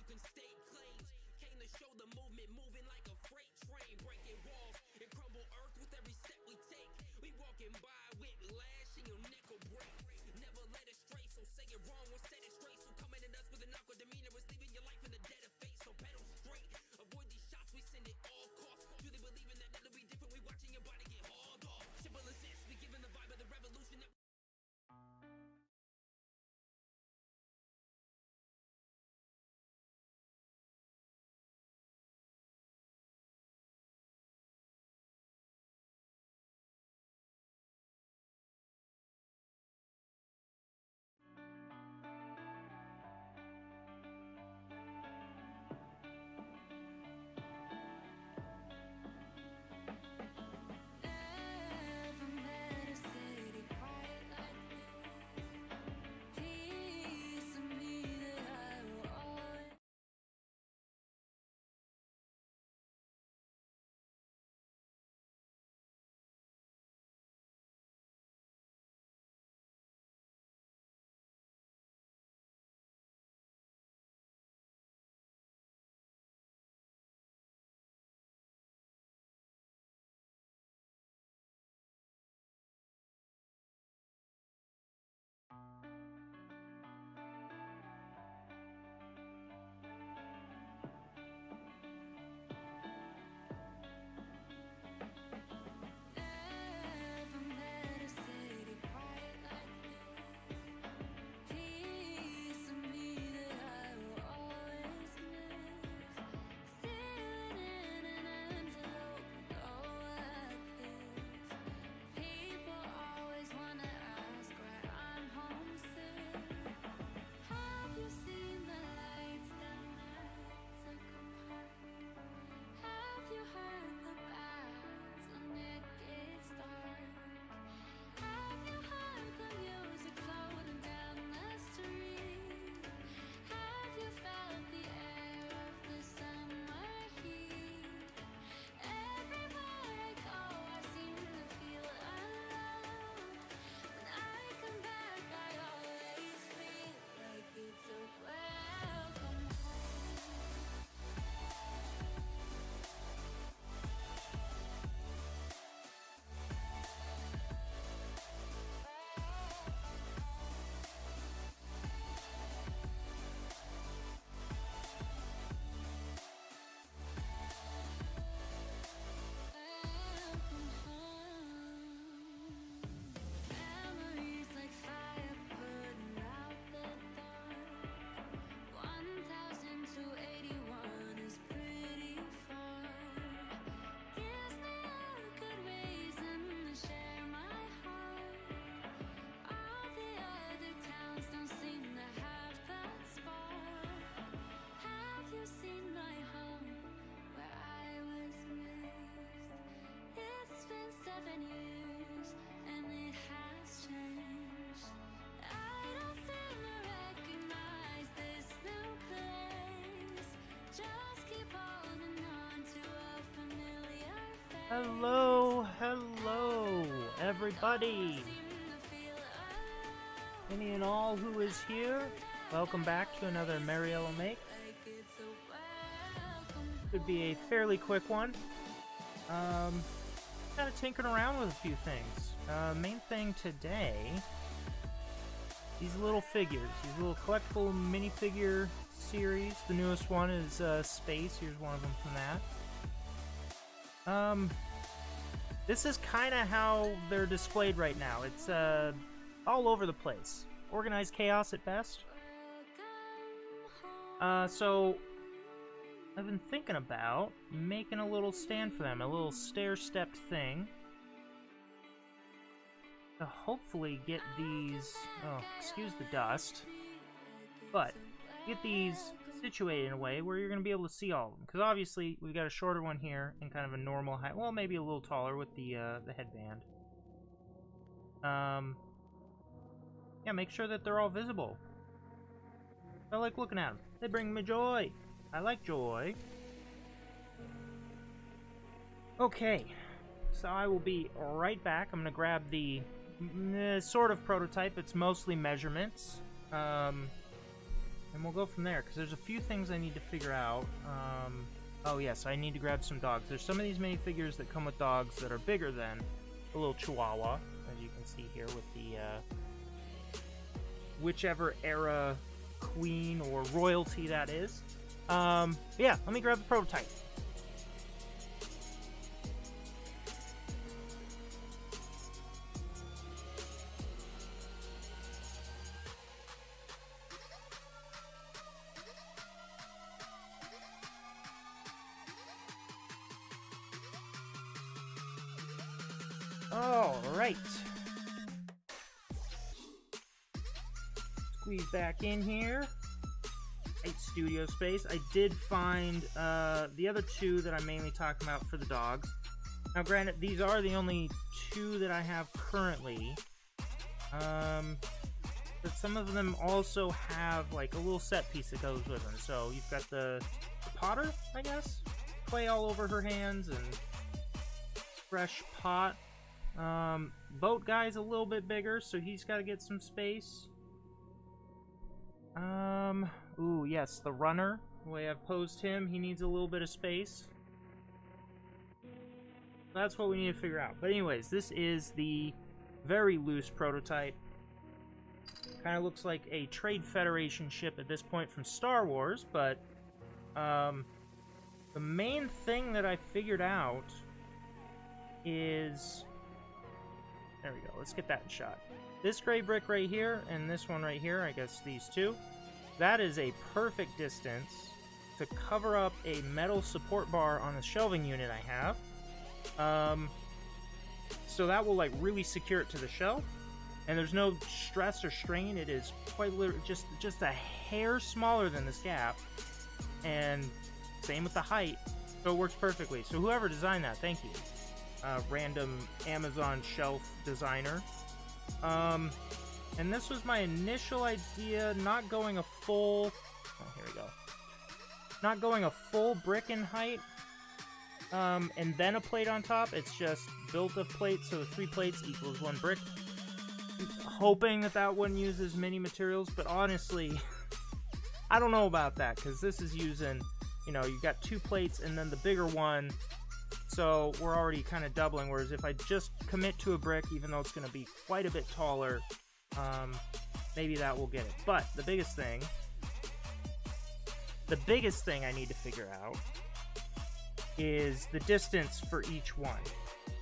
you can stake claims. Came to show the movement moving like a freight train, breaking walls and crumble earth with every step we take. We walking by with lash and your neck will break. Never let it stray, so say it wrong or set it straight. So coming at us with an awkward demeanor is leaving your life in the dead of fate. So pedal straight, avoid these shots, we send it all costs. Do they believe in that it'll be different? We watching your body get hauled off. Simple as this, we giving the vibe of the revolution. Hello, hello, everybody. Any and all who is here, welcome back to another Mariella Make. Could be a fairly quick one. Kind of tinkering around with a few things. Main thing today, these little figures, these little collectible minifigure series. The newest one is Space. Here's one of them from that. This is kind of how they're displayed right now. It's all over the place. Organized chaos at best. So I've been thinking about making a little stand for them, a little stair-stepped thing to hopefully get these, oh, excuse the dust, but get these situated in a way where you're going to be able to see all of them. Because obviously we've got a shorter one here and kind of a normal height, well, maybe a little taller with the headband. Yeah, make sure that they're all visible. I like looking at them. They bring me joy. I like joy. Okay, so I will be right back. I'm going to grab the sort of prototype. It's mostly measurements. And we'll go from there, because there's a few things I need to figure out. Oh yes, I need to grab some dogs. There's some of these minifigures that come with dogs that are bigger than a little Chihuahua, as you can see here with the whichever era queen or royalty that is. Yeah, let me grab the prototype. All right. Squeeze back in here. 8 studio space. I did find the other 2 that I'm mainly talking about for the dogs. Now, granted, these are the only 2 that I have currently. But some of them also have like a little set piece that goes with them. So you've got the potter, I guess, clay all over her hands and fresh pot. Boat guy's a little bit bigger, so he's got to get some space. Ooh, yes, the runner. The way I've posed him, he needs a little bit of space. That's what we need to figure out. But anyways, this is the very loose prototype. Kind of looks like a Trade Federation ship at this point from Star Wars, but the main thing that I figured out is... There we go. Let's get that in shot. This gray brick right here and this one right here, I guess these 2, that is a perfect distance to cover up a metal support bar on the shelving unit I have. So that will like really secure it to the shelf, and there's no stress or strain. It is quite literally just a hair smaller than this gap, and same with the height, so it works perfectly. So whoever designed that, thank you. Random Amazon shelf designer. And this was my initial idea, not going a full... Oh, here we go. Not going a full brick in height, and then a plate on top. It's just built of plates, so 3 plates equals 1 brick. Hoping that that wouldn't use as many materials, but honestly, I don't know about that, because this is using, you know, you've got 2 plates and then the bigger one, so we're already kind of doubling, whereas if I just commit to a brick, even though it's going to be quite a bit taller, maybe that will get it. But the biggest thing I need to figure out is the distance for each one.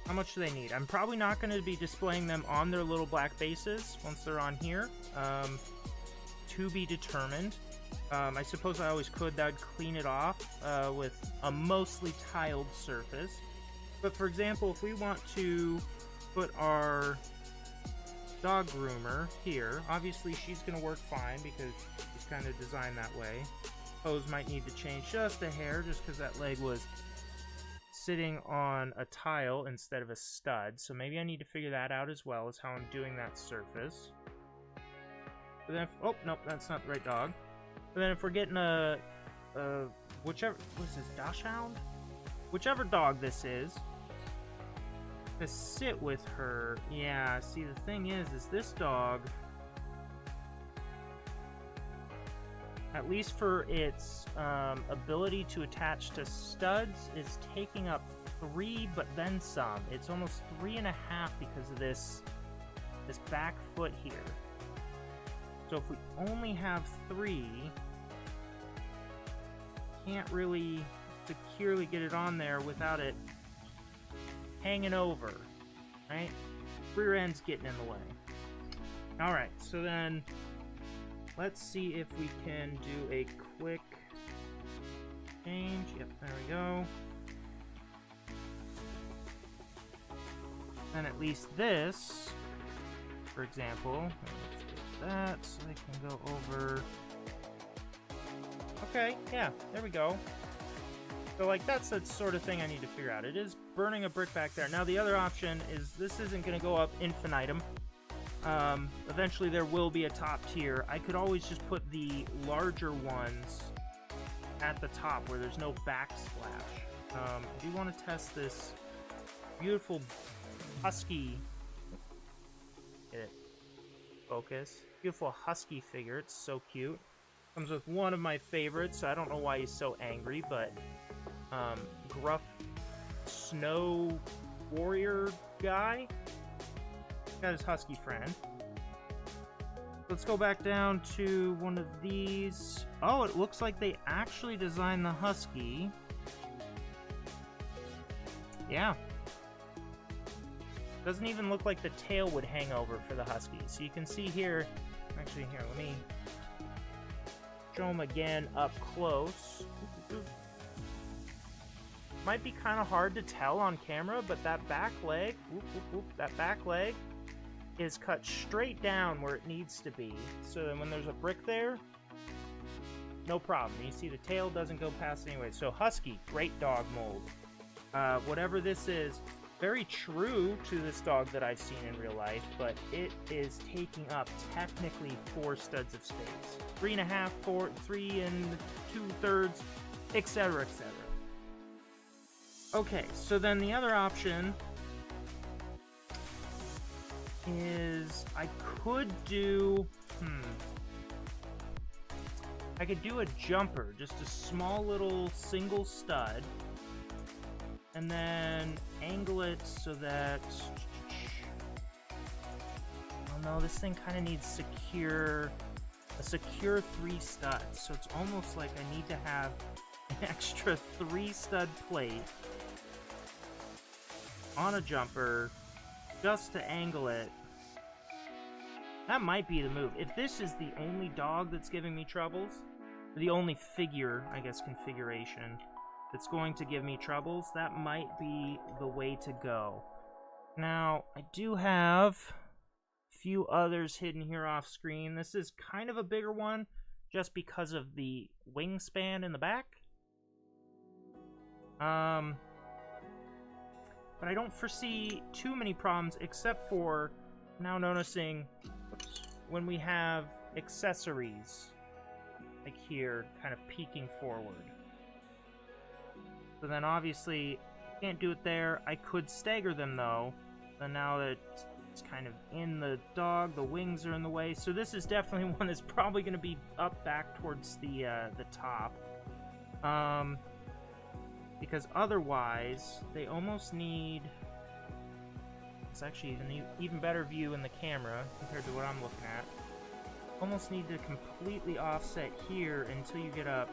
How much do they need? I'm probably not going to be displaying them on their little black bases once they're on here. To be determined. I suppose I always could. That would clean it off with a mostly tiled surface. But for example, if we want to put our dog groomer here, obviously she's going to work fine because she's kind of designed that way. Pose might need to change just a hair just because that leg was sitting on a tile instead of a stud. So maybe I need to figure that out as well as how I'm doing that surface. But then, oh, nope, that's not the right dog. But then if we're getting whichever, what's this, Dachshund? Whichever dog this is, to sit with her, yeah, see the thing is this dog, at least for its ability to attach to studs, is taking up 3, but then some. It's almost 3.5 because of this back foot here. So if we only have 3, can't really securely get it on there without it hanging over, right? Rear end's getting in the way. Alright, so then let's see if we can do a quick change. Yep, there we go. And at least this, for example, let's do that so I can go over. Okay, yeah, there we go. So, like, that's the sort of thing I need to figure out. It is burning a brick back there. Now, the other option is this isn't going to go up infinitum. Eventually, there will be a top tier. I could always just put the larger ones at the top where there's no backsplash. I do want to test this beautiful husky. Get it? Focus. Beautiful husky figure. It's so cute. Comes with one of my favorites. I don't know why he's so angry, but gruff snow warrior guy. Got his husky friend. Let's go back down to one of these. Oh, it looks like they actually designed the husky. Yeah. Doesn't even look like the tail would hang over for the husky. So you can see here, actually here, let me show him again up close. Might be kind of hard to tell on camera, but that back leg, that back leg is cut straight down where it needs to be. So then when there's a brick there, no problem. You see the tail doesn't go past anyway. So husky, great dog mold. Whatever this is, very true to this dog that I've seen in real life, but it is taking up technically 4 studs of space. 3.5, 4, 3 2/3, etc., etc. Okay, so then the other option is I could do, I could do a jumper, just a small little single stud, and then angle it so that, oh no, this thing kind of needs a secure 3 studs, so it's almost like I need to have an extra 3 stud plate on a jumper just to angle it. That might be the move. If this is the only dog that's giving me troubles, or the only figure, I guess, configuration that's going to give me troubles, that might be the way to go. Now, I do have a few others hidden here off screen. This is kind of a bigger one just because of the wingspan in the back. But I don't foresee too many problems, except for now noticing when we have accessories, like here, kind of peeking forward. So then obviously, can't do it there. I could stagger them though, but now that it's kind of in the dog, the wings are in the way. So this is definitely one that's probably going to be up back towards the top. Because otherwise, they almost need... It's actually an even better view in the camera compared to what I'm looking at. Almost need to completely offset here until you get up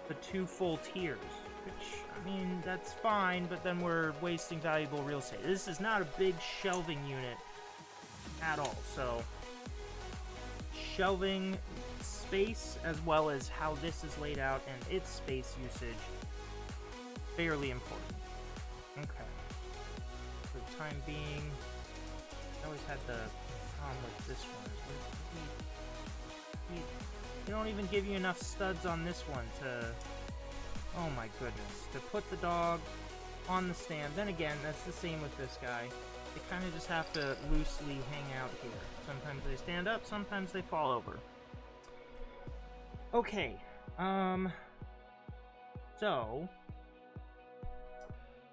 the 2 full tiers. Which, I mean, that's fine, but then we're wasting valuable real estate. This is not a big shelving unit at all, so... Shelving space, as well as how this is laid out and its space usage, fairly important. Okay. For the time being, I always had the problem with this one. They don't even give you enough studs on this one to... Oh my goodness. To put the dog on the stand. Then again, that's the same with this guy. They kind of just have to loosely hang out here. Sometimes they stand up, sometimes they fall over. Okay. So...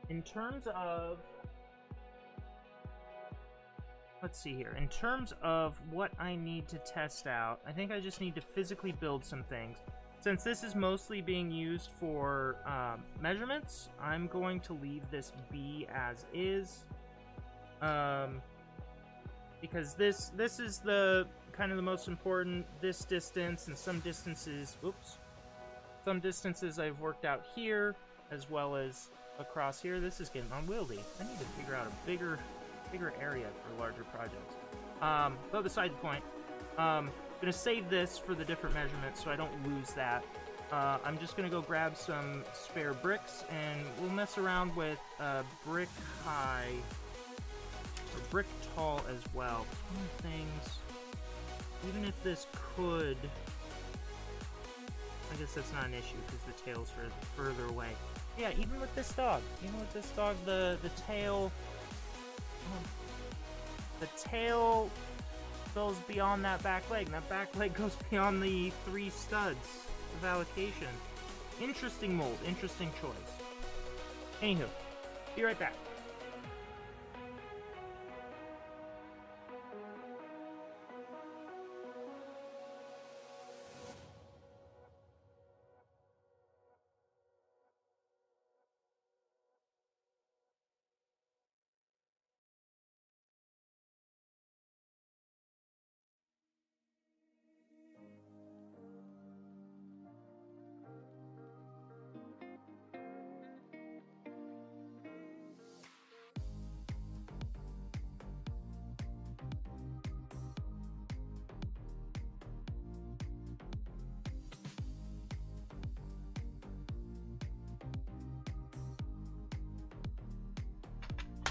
in terms of... Let's see here. In terms of what I need to test out, I think I just need to physically build some things. Since this is mostly being used for measurements, I'm going to leave this be as is. Because this is the kind of the most important, this distance, and some distances, some distances I've worked out here, as well as across here. This is getting unwieldy. I need to figure out a bigger area for larger projects. But beside the point, I'm gonna save this for the different measurements so I don't lose that. I'm just gonna go grab some spare bricks and we'll mess around with brick high or brick tall as well. Some things, even if this could, I guess that's not an issue because the tail's further away. Yeah, even with this dog, the tail goes beyond that back leg, and that back leg goes beyond the 3 studs of allocation. Interesting mold, interesting choice. Anywho, be right back.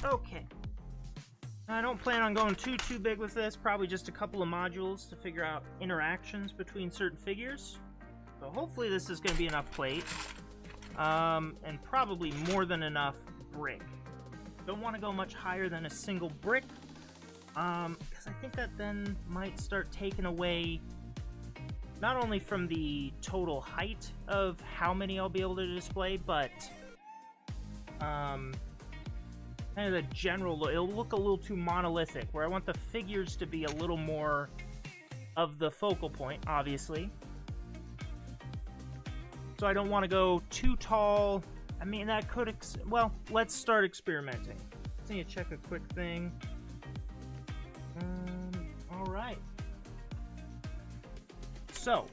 Okay. I don't plan on going too big with this, probably just a couple of modules to figure out interactions between certain figures. So hopefully this is going to be enough plate, and probably more than enough brick. Don't want to go much higher than a single brick, because I think that then might start taking away not only from the total height of how many I'll be able to display, but kind of the general look. It'll look a little too monolithic, where I want the figures to be a little more of the focal point, obviously. So I don't want to go too tall. I mean, that could... well, let's start experimenting. Let's need to check a quick thing. Alright. So,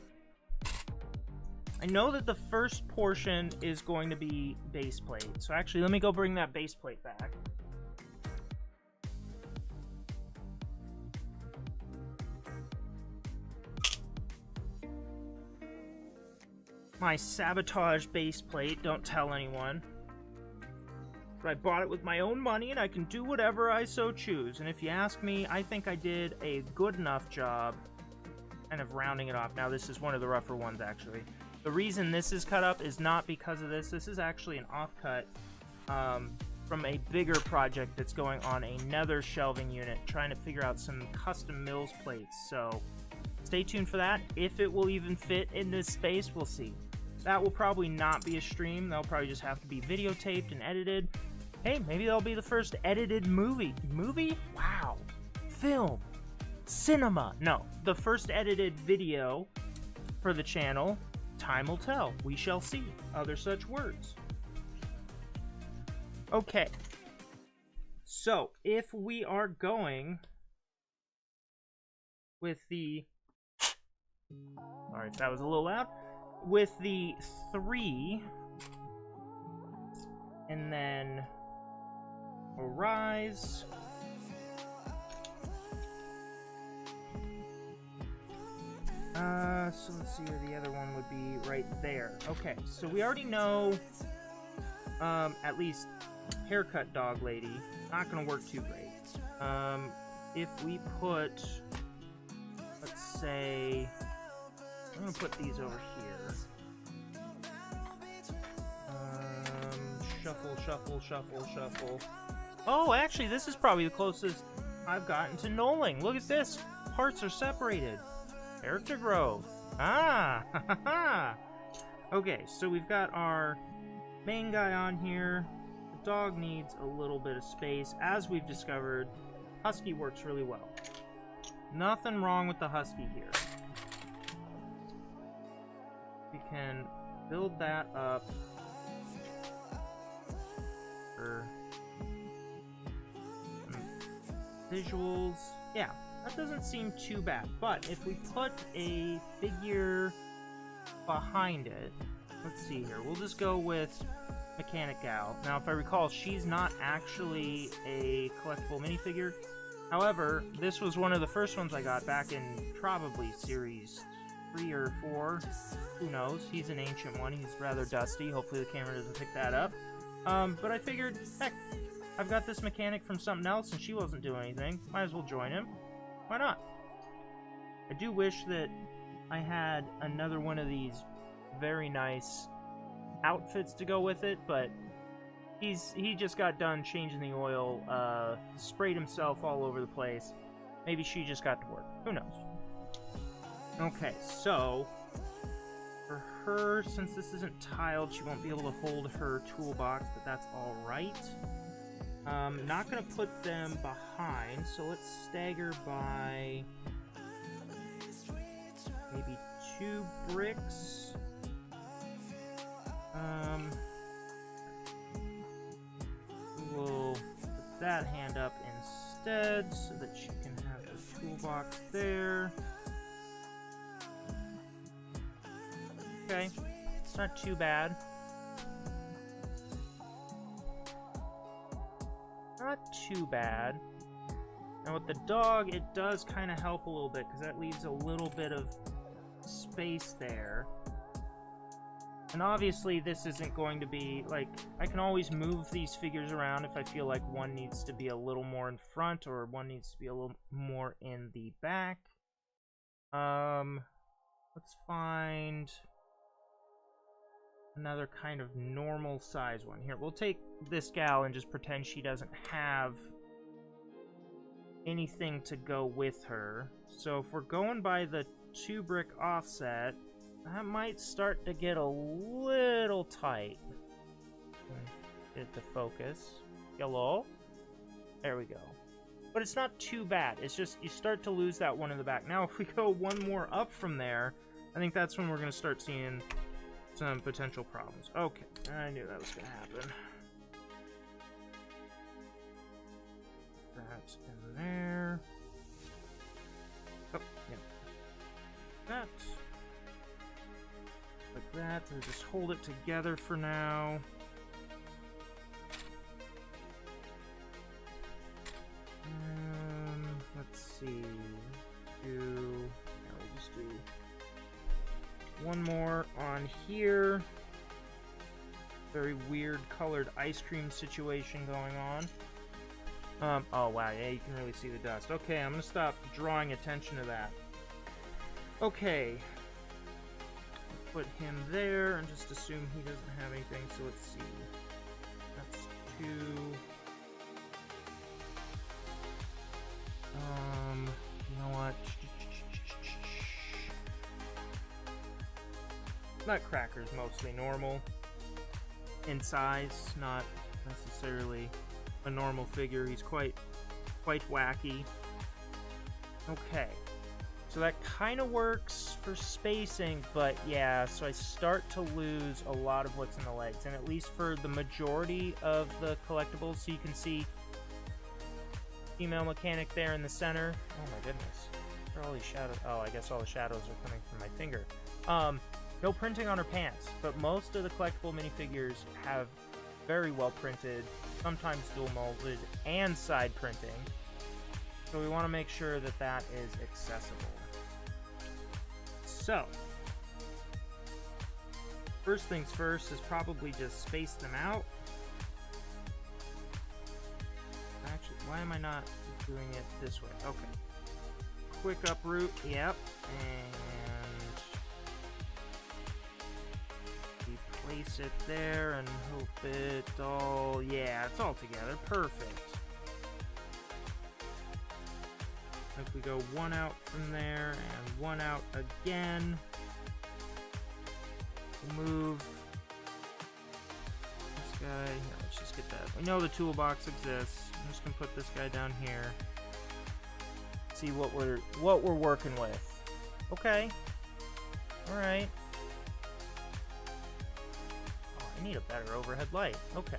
I know that the first portion is going to be base plate. So actually, let me go bring that base plate back. My sabotage base plate, don't tell anyone. But I bought it with my own money and I can do whatever I so choose. And if you ask me, I think I did a good enough job kind of rounding it off. Now this is one of the rougher ones actually. The reason this is cut up is not because of this. This is actually an offcut from a bigger project that's going on another shelving unit, trying to figure out some custom mills plates. So stay tuned for that. If it will even fit in this space, we'll see. That will probably not be a stream. That'll probably just have to be videotaped and edited. Hey, maybe that'll be the first edited movie. Movie? Wow. Film. Cinema. No, the first edited video for the channel. Time will tell. We shall see. Other such words. Okay. So, if we are going with the... Alright, that was a little loud. With the 3, and then Arise, so let's see where the other one would be, right there. Okay, so we already know, at least haircut dog lady, not gonna work too great. If we put, let's say, I'm gonna put these over here. Shuffle, shuffle, shuffle, shuffle. Oh, actually, this is probably the closest I've gotten to knolling. Look at this. Parts are separated. Character growth. Ah, ha ha ha. Okay, so we've got our main guy on here. The dog needs a little bit of space. As we've discovered, Husky works really well. Nothing wrong with the Husky here. We can build that up for visuals. Yeah, that doesn't seem too bad. But if we put a figure behind it, let's see here. We'll just go with Mechanic Gal. Now, if I recall, she's not actually a collectible minifigure. However, this was one of the first ones I got back in probably series 3 or 4. Who knows? He's an ancient one. He's rather dusty. Hopefully the camera doesn't pick that up. But I figured, heck, I've got this mechanic from something else and she wasn't doing anything. Might as well join him. Why not? I do wish that I had another one of these very nice outfits to go with it, but he just got done changing the oil, sprayed himself all over the place. Maybe she just got to work. Who knows? Okay, so for her, since this isn't tiled, she won't be able to hold her toolbox, but that's alright. Not gonna put them behind, so let's stagger by maybe 2 bricks. We'll put that hand up instead so that she can have the toolbox there. Okay, it's not too bad. Not too bad. Now with the dog, it does kind of help a little bit because that leaves a little bit of space there. And obviously this isn't going to be, like, I can always move these figures around if I feel like one needs to be a little more in front or one needs to be a little more in the back. Let's find another kind of normal size one. Here, we'll take this gal and just pretend she doesn't have anything to go with her. So if we're going by the 2 brick offset, that might start to get a little tight. Get it to focus. Hello? There we go. But it's not too bad. It's just you start to lose that one in the back. Now, if we go one more up from there, I think that's when we're going to start seeing some potential problems. Okay, I knew that was going to happen. That's in there. Oh, yeah. That. Like that. So just hold it together for now. Let's see. We'll just do one more on here. Very weird colored ice cream situation going on. Oh wow, yeah, you can really see the dust. Okay, I'm gonna stop drawing attention to that. Okay. Put him there and just assume he doesn't have anything, so let's see. That's 2. You know what? Nutcracker's mostly normal in size, not necessarily a normal figure. He's quite wacky. Okay. So that kind of works for spacing, but yeah, so I start to lose a lot of what's in the legs, and at least for the majority of the collectibles, so you can see female mechanic there in the center. Oh my goodness. Where are all these shadows? Oh, I guess all the shadows are coming from my finger. No printing on her pants, but most of the collectible minifigures have very well printed, sometimes dual molded, and side printing. So we want to make sure that that is accessible. So, first things first is probably just space them out. Actually, why am I not doing it this way? Okay. Quick uproot, yep. And we place it there and hope it all, yeah, it's all together. Perfect. If we go one out from there and one out again, we'll move this guy. Here, let's just get that. We know the toolbox exists. I'm just gonna put this guy down here. See what we're working with. Okay. All right. Oh, I need a better overhead light. Okay.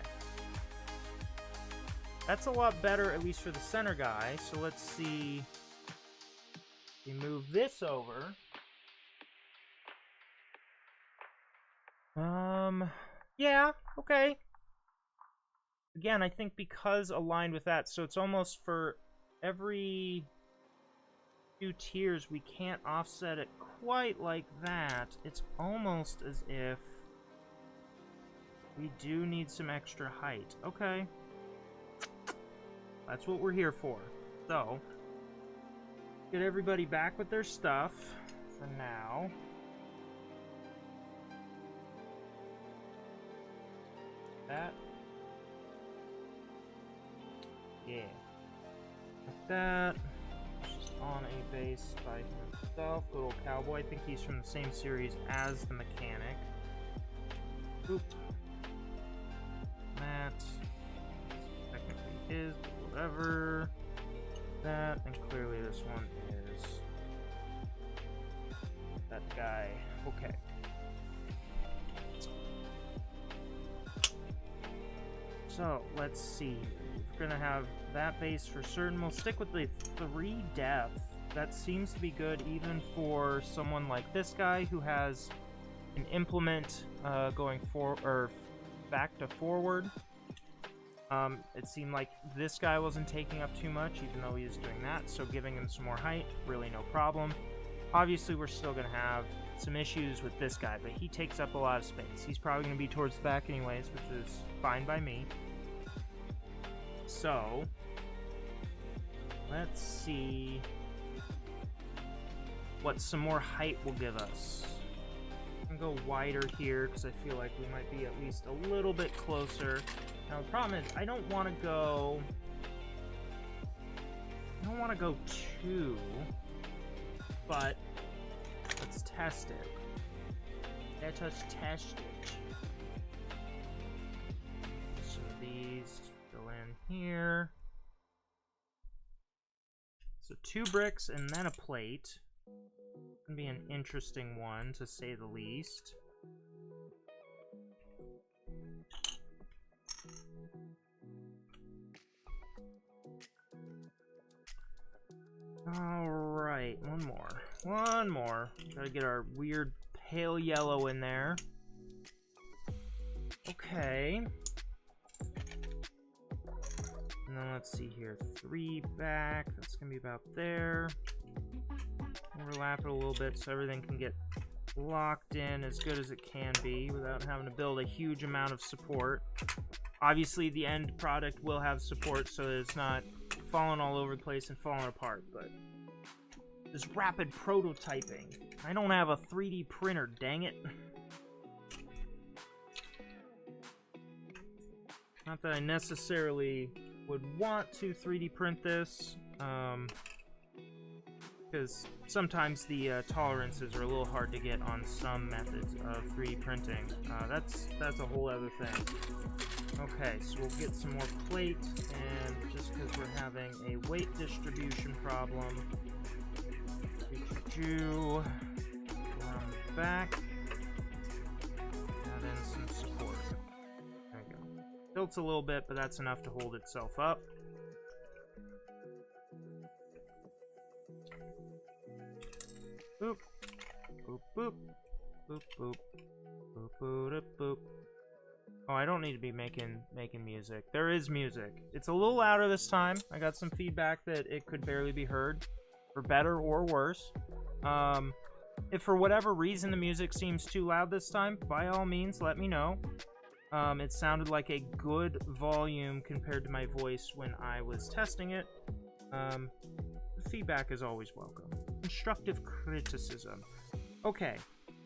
That's a lot better, at least for the center guy. So let's see. We move this over. Yeah, okay. Again, I think because aligned with that, so it's almost for every 2 tiers, we can't offset it quite like that. It's almost as if we do need some extra height. Okay. That's what we're here for. So, get everybody back with their stuff for now. That. Yeah. Like that. Just on a base by himself. Little cowboy. I think he's from the same series as the mechanic. Oop. That. Technically is, but whatever. That, and clearly this one is that guy. Okay. So, let's see. We're gonna have that base for certain. We'll stick with the 3 depth. That seems to be good even for someone like this guy who has an implement going or back to forward. It seemed like this guy wasn't taking up too much, even though he was doing that, so giving him some more height, really no problem. Obviously, we're still going to have some issues with this guy, but he takes up a lot of space. He's probably going to be towards the back anyways, which is fine by me. So, let's see what some more height will give us. I'm going to go wider here because I feel like we might be at least a little bit closer. Now, the problem is I don't want to go two, but let's test it. Let us test it. Some of these go in here. So 2 bricks and then a plate. It's gonna be an interesting one, to say the least. Alright, one more. Gotta get our weird pale yellow in there. Okay. And then let's see here. 3 back. That's gonna be about there. Overlap it a little bit so everything can get locked in as good as it can be without having to build a huge amount of support. Obviously, the end product will have support so that it's not falling all over the place and falling apart, but this rapid prototyping. I don't have a 3D printer, dang it. Not that I necessarily would want to 3D print this, because sometimes the tolerances are a little hard to get on some methods of 3D printing. That's a whole other thing. Okay, so we'll get some more plate, and just because we're having a weight distribution problem, around the back, add in some support. There we go. Tilts a little bit, but that's enough to hold itself up. Boop, boop, boop, boop, boop, boop, boop, boop. Oh, I don't need to be making music. There is music. It's a little louder this time. I got some feedback that it could barely be heard, for better or worse. If for whatever reason the music seems too loud this time, by all means, let me know. It sounded like a good volume compared to my voice when I was testing it. Feedback is always welcome. Constructive criticism. Okay,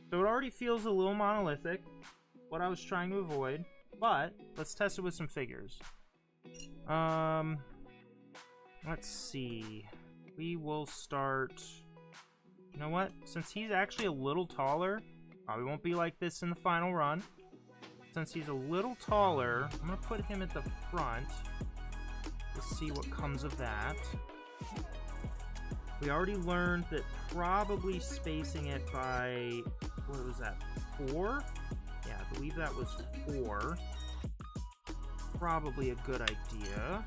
so it already feels a little monolithic, what I was trying to avoid, but let's test it with some figures. Let's see. We will start... You know what? Since he's actually a little taller, probably won't be like this in the final run. Since he's a little taller, I'm going to put him at the front. Let's see what comes of that. We already learned that probably spacing it by... What was that? 4? Yeah, I believe that was 4. Probably a good idea.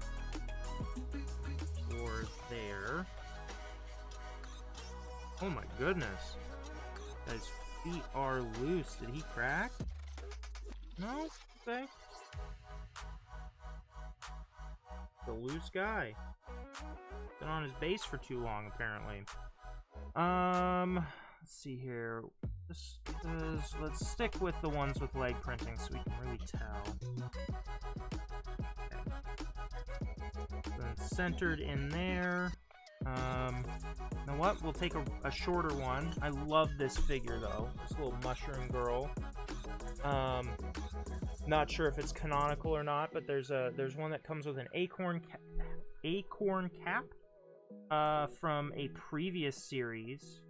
Or there. Oh my goodness. His feet are loose. Did he crack? No? Okay. The loose guy. Been on his base for too long, apparently. Let's see here. Let's stick with the ones with leg printing so we can really tell. Okay. So it's centered in there. You know what? We'll take a shorter one. I love this figure, though. This little mushroom girl. Not sure if it's canonical or not, but there's one that comes with an acorn cap from a previous series,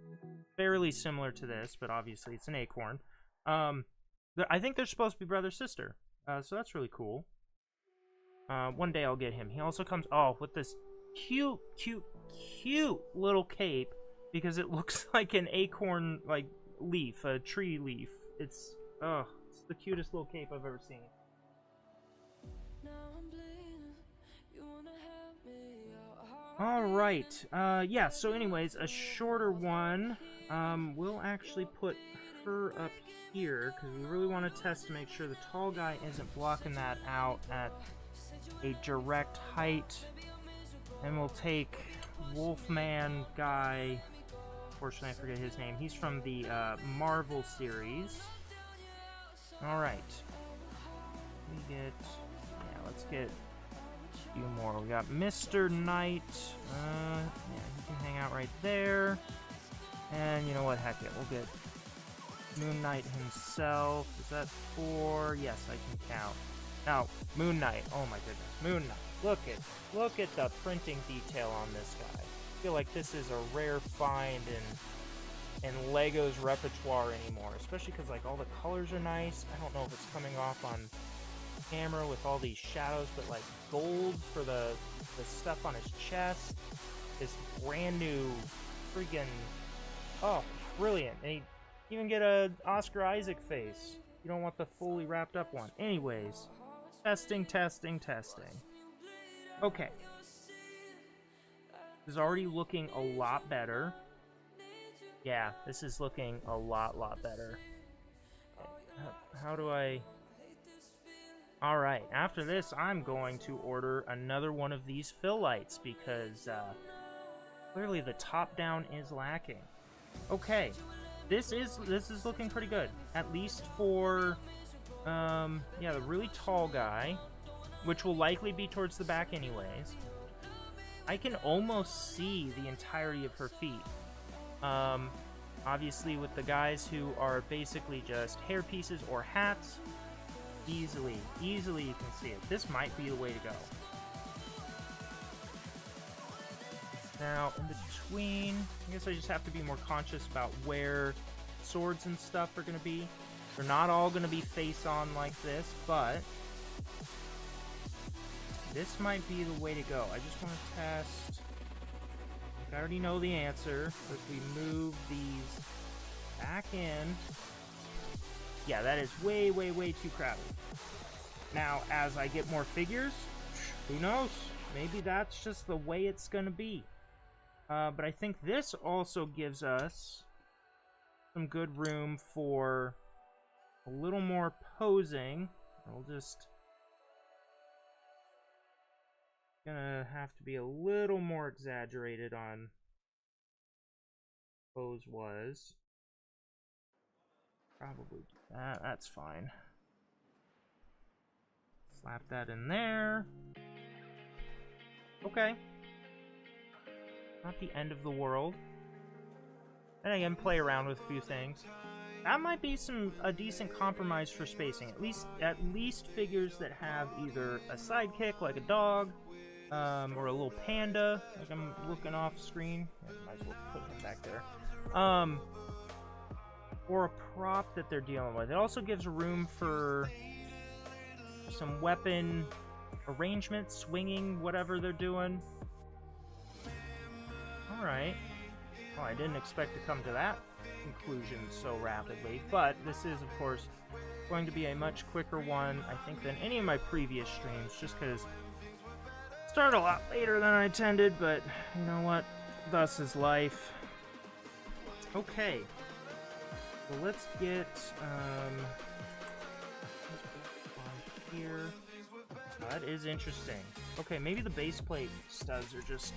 fairly similar to this, but obviously it's an acorn. I think they're supposed to be brother-sister, so that's really cool. One day I'll get him. He also comes with this cute little cape, because it looks like an acorn leaf, a tree leaf. It's the cutest little cape I've ever seen. Alright, yeah, so anyways, a shorter one. We'll actually put her up here, because we really want to test to make sure the tall guy isn't blocking that out at a direct height. And we'll take Wolfman guy unfortunately I forget his name. He's from the Marvel series. Alright. Let's get a few more. We got Mr. Knight. Yeah, he can hang out right there. And you know what? Heck it, we'll get Moon Knight himself. Is that 4? Yes, I can count. Now, Moon Knight. Oh my goodness, Moon Knight. Look at the printing detail on this guy. I feel like this is a rare find in Lego's repertoire anymore, especially because like all the colors are nice. I don't know if it's coming off on camera with all these shadows, but like gold for the stuff on his chest. This brand new freaking, oh, brilliant. And he even get a Oscar Isaac face. You don't want the fully wrapped up one. Anyways, testing. Okay. This is already looking a lot better. Yeah, this is looking a lot better. Okay. How do I... Alright, after this, I'm going to order another one of these fill lights because clearly the top-down is lacking. Okay, this is looking pretty good. At least for, yeah, the really tall guy, which will likely be towards the back anyways. I can almost see the entirety of her feet. Obviously with the guys who are basically just hair pieces or hats, easily you can see it. This might be the way to go. Now, in between, I guess I just have to be more conscious about where swords and stuff are going to be. They're not all going to be face-on like this, but this might be the way to go. I just want to test. I already know the answer. So if we move these back in, yeah, that is way too crowded. Now, as I get more figures, who knows? Maybe that's just the way it's going to be. But I think this also gives us some good room for a little more posing. I'll just... Gonna have to be a little more exaggerated on pose was. Probably do that. That's fine. Slap that in there. Okay. Not the end of the world. And again, play around with a few things. That might be a decent compromise for spacing. At least figures that have either a sidekick like a dog, or a little panda, like I'm looking off screen. Yeah, might as well put him back there. Or a prop that they're dealing with. It also gives room for some weapon arrangement, swinging, whatever they're doing. Alright. Well, I didn't expect to come to that conclusion so rapidly, but this is, of course, going to be a much quicker one, I think, than any of my previous streams, just because started a lot later than I intended, but you know what? Thus is life. Okay. So let's get, here. That is interesting. Okay, maybe the base plate studs are just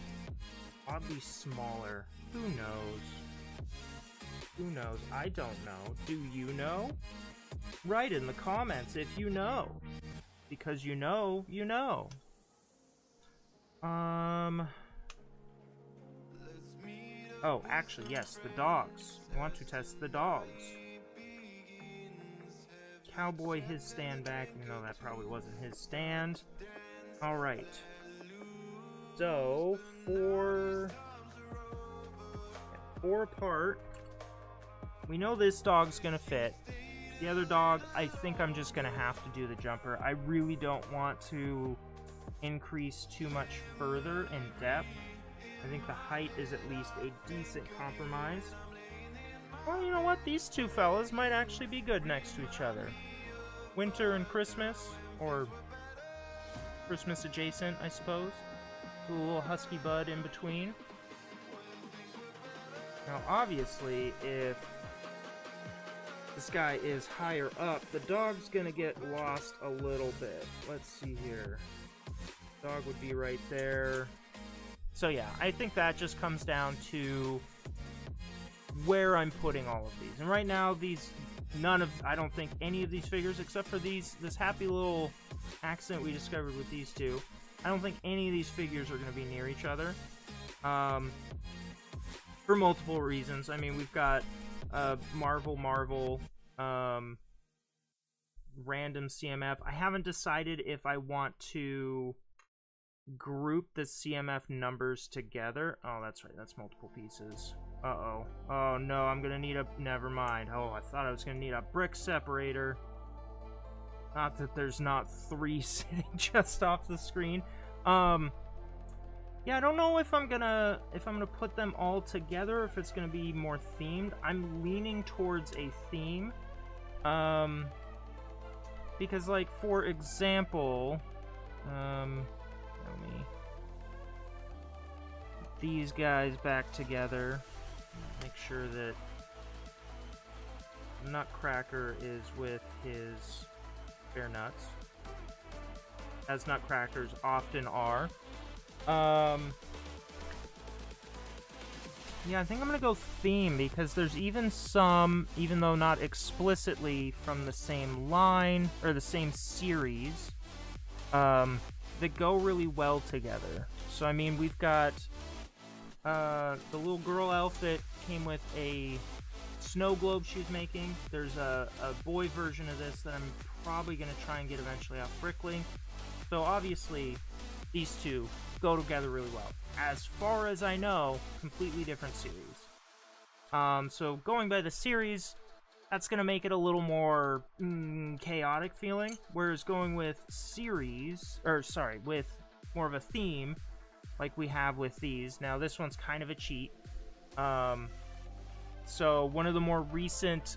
oddly smaller. Who knows? Who knows? I don't know. Do you know? Write in the comments if you know. Because you know, you know. Oh, actually, yes, the dogs. I want to test the dogs. Cowboy, his stand back, even though that probably wasn't his stand. Alright. So, four apart. We know this dog's gonna fit. The other dog, I think I'm just gonna have to do the jumper. I really don't want to increase too much further in depth. I think the height is at least a decent compromise. Well, you know what? These two fellas might actually be good next to each other. Winter and Christmas, or Christmas adjacent, I suppose. A little husky bud in between. Now, obviously, if this guy is higher up, the dog's gonna get lost a little bit. Let's see here. Dog would be right there. So yeah, I think that just comes down to where I'm putting all of these. And right now, I don't think any of these figures, except for this happy little accident we discovered with these two, I don't think any of these figures are going to be near each other. For multiple reasons. I mean, we've got Marvel, random CMF. I haven't decided if I want to group the CMF numbers together. Oh, that's right. That's multiple pieces. Uh-oh. Oh, no. I'm going to need never mind. Oh, I thought I was going to need a brick separator. Not that there's not 3 sitting just off the screen. Yeah, I don't know if I'm gonna put them all together, or if it's gonna be more themed. I'm leaning towards a theme. Because, like, for example, these guys back together. Make sure that Nutcracker is with his bear nuts, as Nutcrackers often are. Yeah, I think I'm gonna go theme, because there's even some, even though not explicitly from the same line or the same series, that go really well together. So I mean, we've got the little girl elf that came with a snow globe she was making. There's a boy version of this that I'm probably gonna try and get eventually off Bricklink. So obviously, these two go together really well. As far as I know, completely different series. So going by the series, that's going to make it a little more chaotic feeling. Whereas going with with more of a theme, like we have with these. Now this one's kind of a cheat. So one of the more recent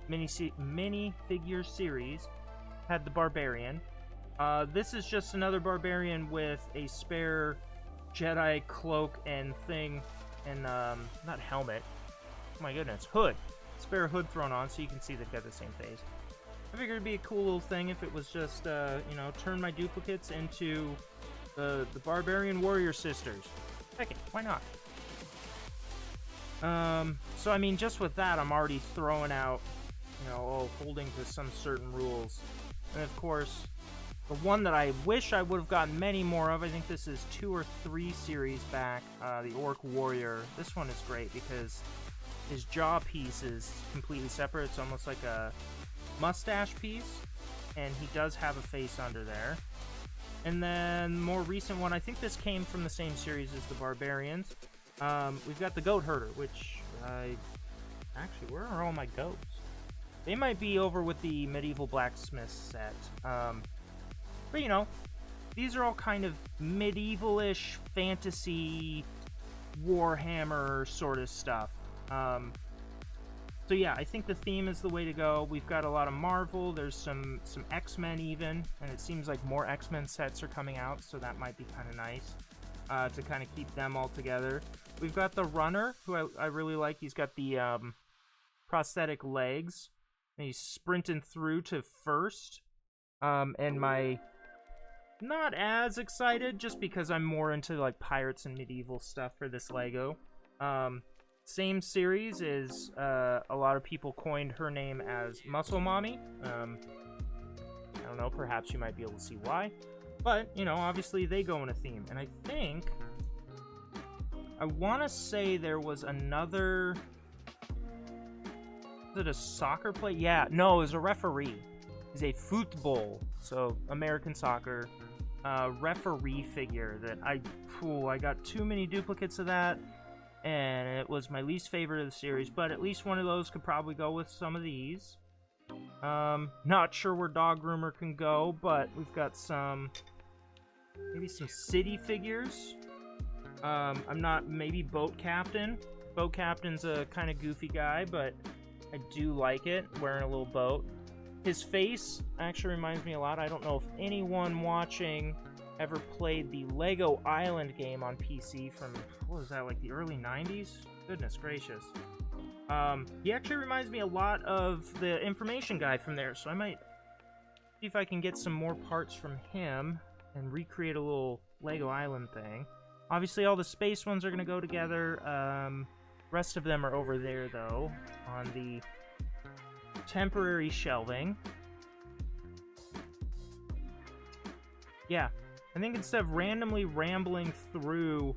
mini figure series had the Barbarian. This is just another Barbarian with a spare Jedi cloak and thing, and, not helmet. Oh my goodness, hood. Spare hood thrown on so you can see they've got the same face. I figured it'd be a cool little thing if it was just, turn my duplicates into the Barbarian Warrior Sisters. Heck it, why not? So I mean, just with that, I'm already throwing out, holding to some certain rules. And of course, the one that I wish I would have gotten many more of, I think this is 2 or 3 series back, the Orc Warrior. This one is great because his jaw piece is completely separate. It's almost like a mustache piece, and he does have a face under there. And then more recent one, I think this came from the same series as the Barbarians. We've got the Goat Herder, which actually, where are all my goats? They might be over with the Medieval Blacksmith set. But, these are all kind of medieval-ish fantasy Warhammer sort of stuff. So yeah, I think the theme is the way to go. We've got a lot of Marvel. There's some X-Men even, and it seems like more X-Men sets are coming out, so that might be kind of nice to kind of keep them all together. We've got the Runner, who I really like. He's got the prosthetic legs, and he's sprinting through to first. And my... Not as excited, just because I'm more into, like, pirates and medieval stuff for this Lego. Same series is, a lot of people coined her name as Muscle Mommy. I don't know, perhaps you might be able to see why. But, obviously they go in a theme. And I want to say there was another... Was it a soccer play? Yeah, no, it was a referee. He's a football, so American soccer referee figure that I got too many duplicates of that, and it was my least favorite of the series, but at least one of those could probably go with some of these. Not sure where Dog Groomer can go, but we've got maybe some city figures. I'm not, maybe Boat Captain. Boat Captain's a kind of goofy guy, but I do like it, wearing a little boat. His face actually reminds me a lot. I don't know if anyone watching ever played the Lego Island game on PC from, what was that, like the early 90s? Goodness gracious. He actually reminds me a lot of the information guy from there, so I might see if I can get some more parts from him and recreate a little Lego Island thing. Obviously, all the space ones are going to go together. Rest of them are over there, though, on the temporary shelving. Yeah, I think instead of randomly rambling through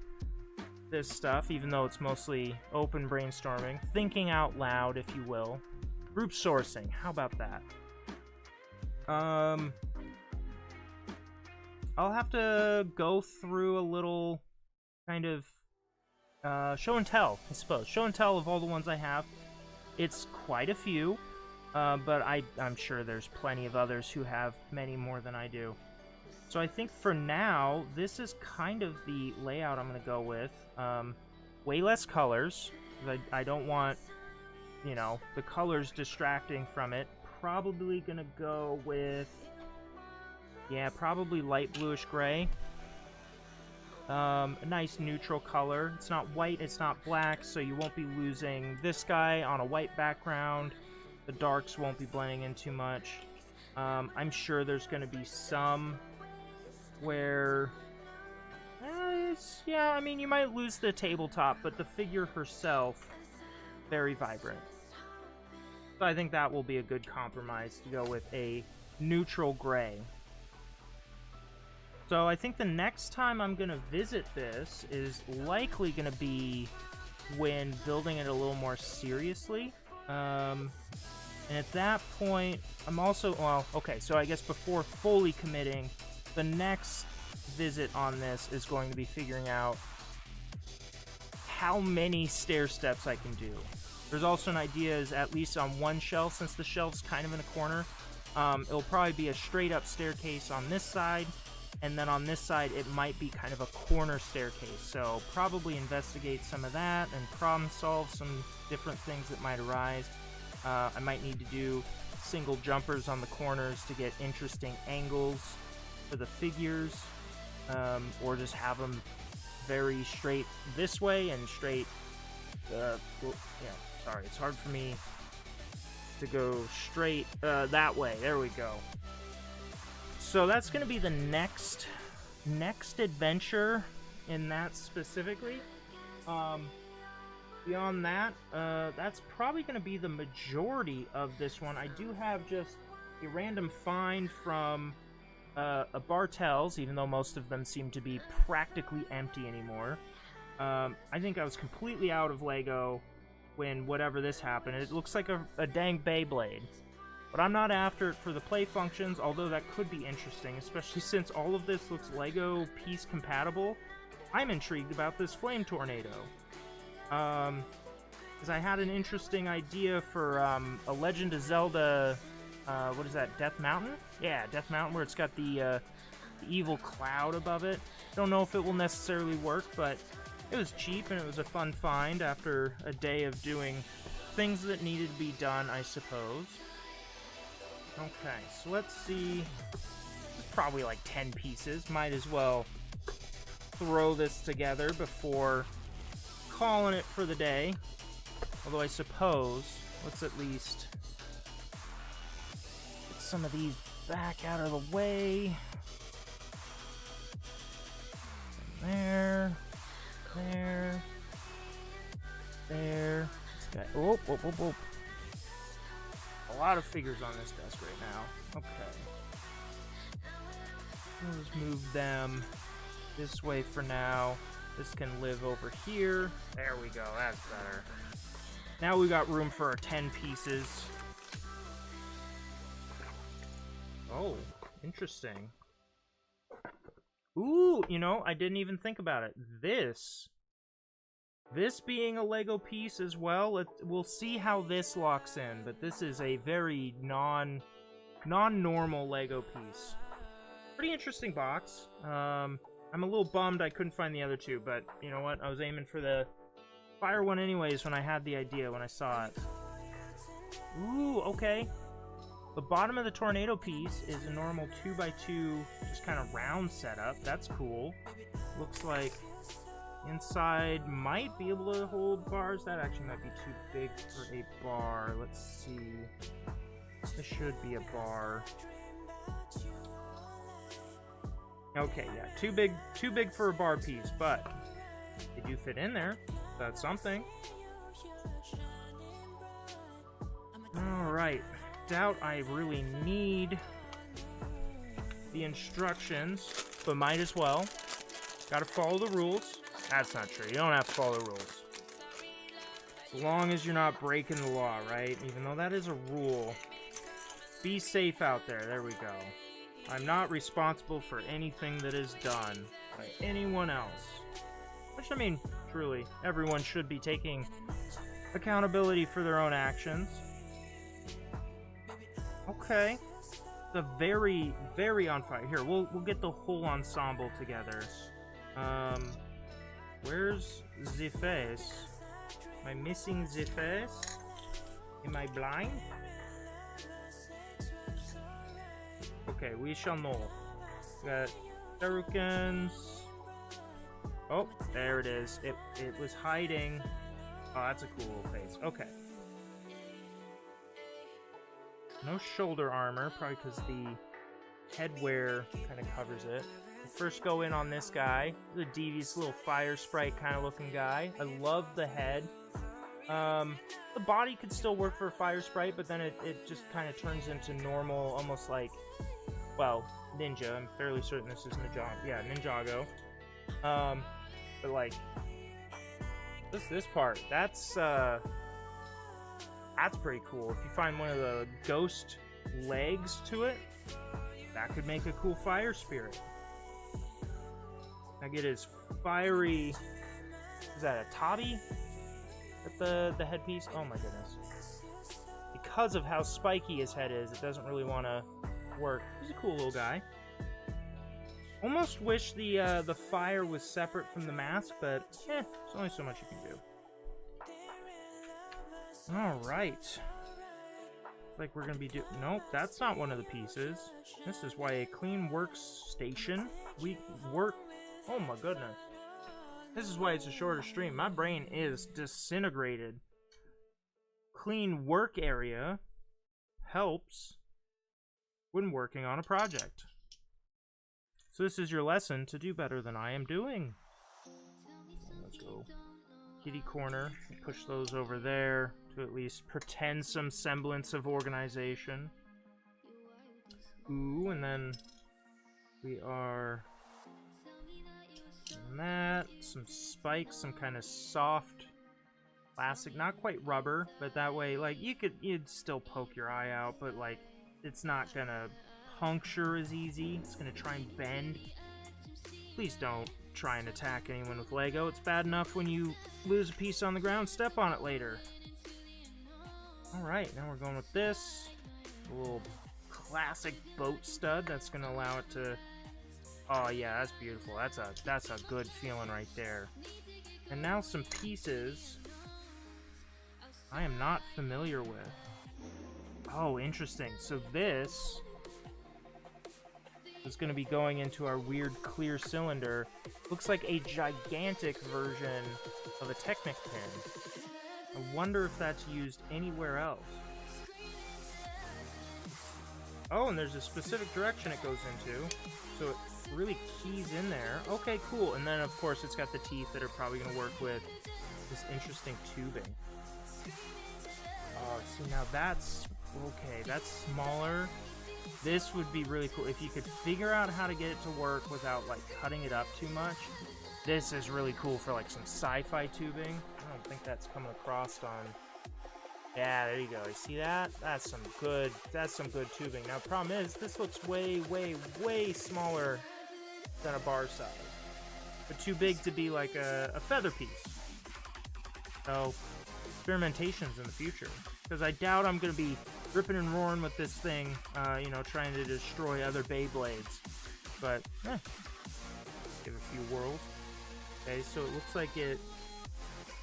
this stuff, even though it's mostly open brainstorming, thinking out loud, if you will, group sourcing, how about that? I'll have to go through a little kind of show and tell, I suppose. Show and tell of all the ones I have. It's quite a few, but I'm sure there's plenty of others who have many more than I do. So I think for now, this is kind of the layout I'm going to go with. Way less colors. I don't want, you know, the colors distracting from it. Probably going to go with, yeah, probably light bluish gray. A nice neutral color. It's not white, it's not black, so you won't be losing this guy on a white background. The darks won't be blending in too much. I'm sure there's going to be some where, yeah, I mean, you might lose the tabletop, but the figure herself, very vibrant. So I think that will be a good compromise to go with a neutral gray. So I think the next time I'm going to visit this is likely going to be when building it a little more seriously. And at that point, I'm also, well, okay, so I guess before fully committing, the next visit on this is going to be figuring out how many stair steps I can do. There's also an idea is at least on one shelf, since the shelf's kind of in a corner, it'll probably be a straight up staircase on this side, and then on this side it might be kind of a corner staircase. So probably investigate some of that and problem solve some different things that might arise. I might need to do single jumpers on the corners to get interesting angles for the figures, or just have them very straight this way and straight, yeah, sorry, it's hard for me to go straight that way. There we go. So that's going to be the next adventure in that specifically. Beyond that, that's probably going to be the majority of this one. I do have just a random find from a Bartels, even though most of them seem to be practically empty anymore. I think I was completely out of Lego when whatever this happened. It looks like a dang Beyblade. But I'm not after it for the play functions, although that could be interesting, especially since all of this looks Lego piece compatible. I'm intrigued about this Flame Tornado. Because I had an interesting idea for a Legend of Zelda, what is that, Death Mountain? Yeah, Death Mountain, where it's got the evil cloud above it. Don't know if it will necessarily work, but it was cheap and it was a fun find after a day of doing things that needed to be done, I suppose. Okay, so let's see. It's probably like 10 pieces. Might as well throw this together before calling it for the day. Although I suppose, let's at least get some of these back out of the way. There. There. There. This guy. Oh, oh, oh, oh. A lot of figures on this desk right now. Okay. We'll just move them this way for now. This can live over here. There we go. That's better. Now we got room for our 10 pieces. Oh, interesting. Ooh, you know, I didn't even think about it. This being a Lego piece as well, we'll see how this locks in, but this is a very non-normal Lego piece. Pretty interesting box. I'm a little bummed I couldn't find the other two, but you know what? I was aiming for the fire one anyways when I had the idea, when I saw it. Ooh, okay. The bottom of the tornado piece is a normal 2x2, just kind of round setup. That's cool. Looks like inside might be able to hold bars. That actually might be too big for a bar. Let's see. This should be a bar. Okay, yeah, too big for a bar piece, but they do fit in there. That's something. Alright. Doubt I really need the instructions, but might as well. Gotta follow the rules. That's not true. You don't have to follow the rules. As long as you're not breaking the law, right? Even though that is a rule. Be safe out there. There we go. I'm not responsible for anything that is done by anyone else. Which, I mean, truly, everyone should be taking accountability for their own actions. Okay. The very, very on fire. Here, we'll get the whole ensemble together. Where's the face? Am I missing the face? Am I blind? Okay, we shall know. We got Darukans. Oh, there it is. It was hiding. Oh, that's a cool little face. Okay. No shoulder armor, probably because the headwear kind of covers it. We'll first go in on this guy. The devious little fire sprite kind of looking guy. I love the head. The body could still work for a fire sprite, but then it just kind of turns into normal, almost like, well, ninja. I'm fairly certain this is Ninjago. Yeah, Ninjago. But like, this part, that's pretty cool. If you find one of the ghost legs to it, that could make a cool fire spirit. I get his fiery, is that a tabi? At the headpiece? Oh my goodness. Because of how spiky his head is, it doesn't really want to work. He's a cool little guy. Almost wish the fire was separate from the mask, but there's only so much you can do. Alright. Looks like we're gonna be nope, that's not one of the pieces. This is why a clean workstation. We work. Oh my goodness. This is why it's a shorter stream. My brain is disintegrated. Clean work area helps when working on a project. So this is your lesson to do better than I am doing. Let's go. Kitty corner. Push those over there to at least pretend some semblance of organization. Ooh, and then we are doing that. Some spikes, some kind of soft plastic, not quite rubber, but that way, like, you'd still poke your eye out, but like, it's not gonna puncture as easy. It's gonna try and bend. Please don't try and attack anyone with Lego. It's bad enough when you lose a piece on the ground, step on it later. Alright, now we're going with this. A little classic boat stud that's gonna allow it to... Oh yeah, that's beautiful. That's a good feeling right there. And now some pieces I am not familiar with. Oh, interesting. So this is going to be going into our weird clear cylinder. Looks like a gigantic version of a Technic pin. I wonder if that's used anywhere else. Oh, and there's a specific direction it goes into. So it really keys in there. Okay, cool. And then, of course, it's got the teeth that are probably going to work with this interesting tubing. Oh, see, now that's... Okay, that's smaller. This would be really cool. If you could figure out how to get it to work without, like, cutting it up too much. This is really cool for, like, some sci-fi tubing. I don't think that's coming across on... Yeah, there you go. You see that? That's some good tubing. Now, the problem is, this looks way, way, way smaller than a bar size. But too big to be, like, a feather piece. So, experimentations in the future. Because I doubt I'm going to be ripping and roaring with this thing, you know, trying to destroy other Beyblades. But, give it a few whirls. Okay, so it looks like it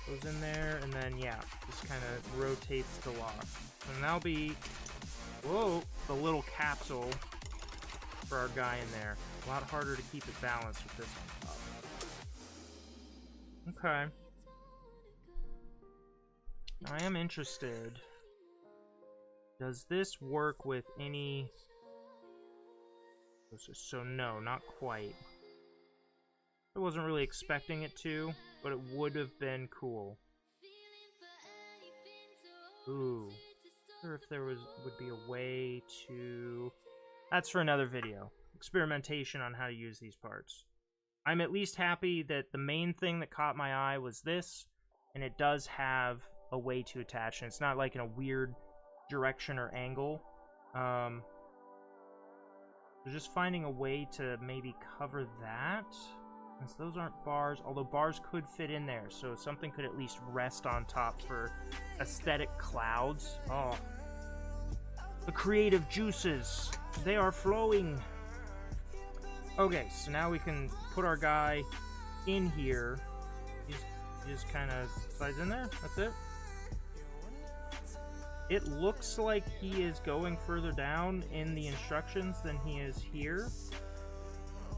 goes in there, and then, yeah, just kind of rotates to lock. And that'll be, whoa, the little capsule for our guy in there. A lot harder to keep it balanced with this one. Okay. I am interested. Does this work with any... So no, not quite. I wasn't really expecting it to, but it would have been cool. Ooh. I wonder if there would be a way to... That's for another video. Experimentation on how to use these parts. I'm at least happy that the main thing that caught my eye was this, and it does have a way to attach, and it's not like in a weird direction or angle. So just finding a way to maybe cover that, since those aren't bars, although bars could fit in there, so something could at least rest on top for aesthetic clouds. Oh, the creative juices, they are flowing. Okay, so now we can put our guy in here. He just kind of slides in there. That's it. It looks like he is going further down in the instructions than he is here.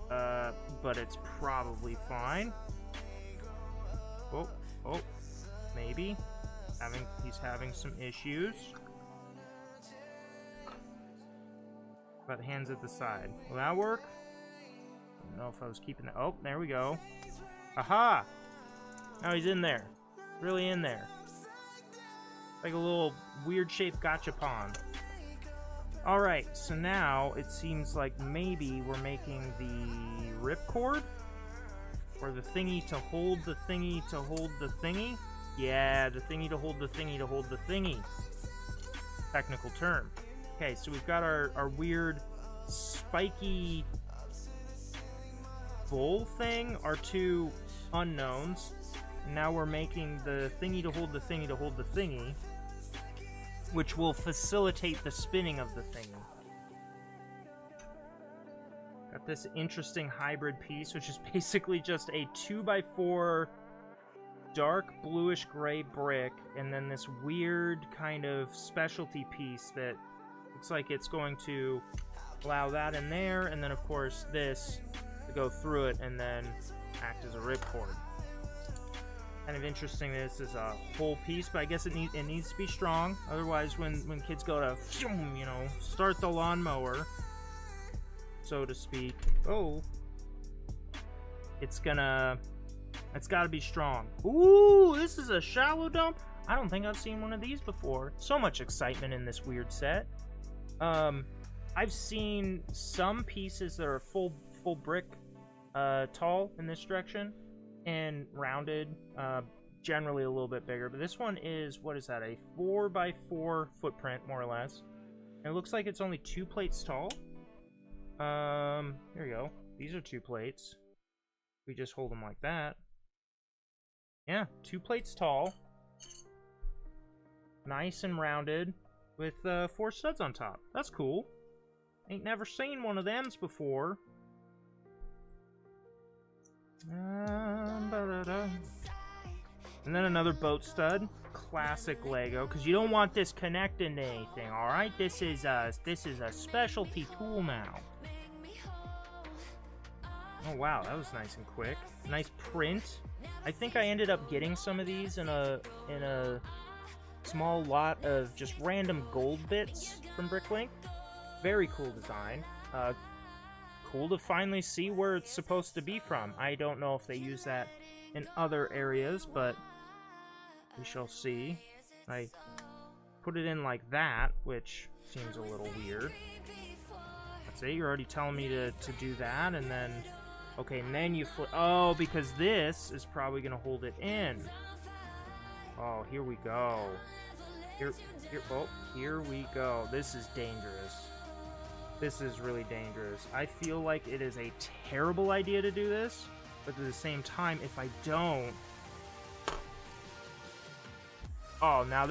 But it's probably fine. Oh, maybe. He's having some issues. But hands at the side. Will that work? I don't know if I was keeping that. Oh, there we go. Aha! Now he's in there. Really in there. Like a little weird-shaped gachapon. Alright, so now it seems like maybe we're making the ripcord? Or the thingy to hold the thingy to hold the thingy? Yeah, the thingy to hold the thingy to hold the thingy. Technical term. Okay, so we've got our weird spiky bowl thing, our two unknowns. Now we're making the thingy to hold the thingy to hold the thingy, which will facilitate the spinning of the thingy. Got this interesting hybrid piece, which is basically just a 2x4 dark bluish gray brick, and then this weird kind of specialty piece that looks like it's going to allow that in there, and then of course this to go through it and then act as a ripcord. Kind of interesting. This is a whole piece, but I guess it needs to be strong. Otherwise, when kids go to, you know, start the lawnmower, so to speak, it's got to be strong. Ooh, this is a shallow dome. I don't think I've seen one of these before. So much excitement in this weird set. I've seen some pieces that are full brick tall in this direction and rounded, generally a little bit bigger, but this one is, what is that, a 4x4 footprint, more or less, and it looks like it's only 2 plates tall. Here we go. These are 2 plates. We just hold them like that. Yeah, 2 plates tall, nice and rounded, with 4 studs on top. That's cool. Ain't never seen one of them's before. And then another boat stud, classic Lego, because you don't want this connecting to anything. All right, this is a specialty tool now. Oh wow, that was nice and quick. Nice print. I think I ended up getting some of these in a small lot of just random gold bits from Bricklink. Very cool design. Cool to finally see where it's supposed to be from. I don't know if they use that in other areas, but we shall see. I put it in like that, which seems a little weird. That's it, you're already telling me to do that, and then... Okay, and then you flip... Oh, because this is probably going to hold it in. Oh, here we go. Here we go. This is dangerous. This is really dangerous. I feel like it is a terrible idea to do this, but at the same time, if I don't... Oh, now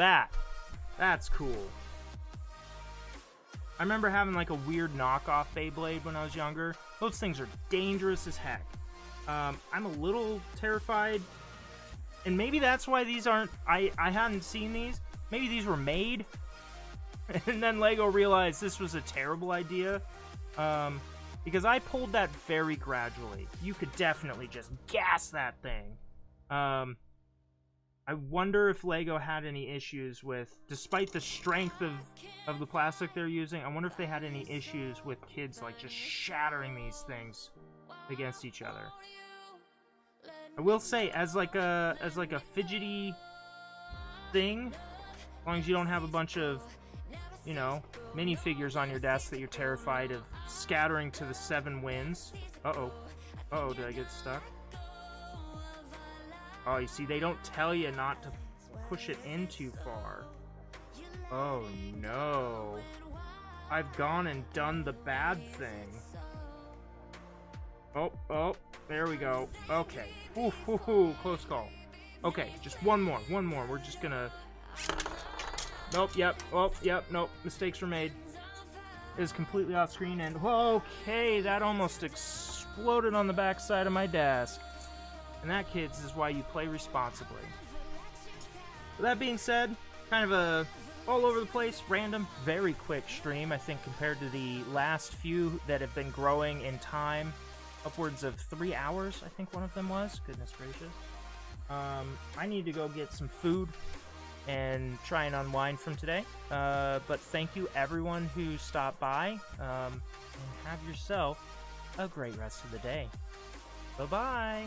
that's cool. I remember having like a weird knockoff Beyblade when I was younger. Those things are dangerous as heck. I'm a little terrified, and maybe that's why these aren't... I hadn't seen these. Maybe these were made, and then Lego realized this was a terrible idea, because I pulled that very gradually. You could definitely just gas that thing. I wonder if Lego had any issues with, despite the strength of the plastic they're using, I wonder if they had any issues with kids like just shattering these things against each other. I will say, as like a fidgety thing, As long as you don't have a bunch of, you know, minifigures on your desk that you're terrified of scattering to the 7 winds. Uh-oh. Uh-oh, did I get stuck? Oh, you see, they don't tell you not to push it in too far. Oh, no. I've gone and done the bad thing. Oh, there we go. Okay. Ooh, close call. Okay, just one more. We're just gonna... Nope, yep, nope. Mistakes were made. It is completely off screen, and okay, that almost exploded on the backside of my desk. And that, kids, is why you play responsibly. With that being said, kind of a all over the place, random, very quick stream, I think, compared to the last few that have been growing in time. Upwards of 3 hours, I think one of them was. Goodness gracious. I need to go get some food and try and unwind from today. But thank you everyone who stopped by, and have yourself a great rest of the day. Bye-bye!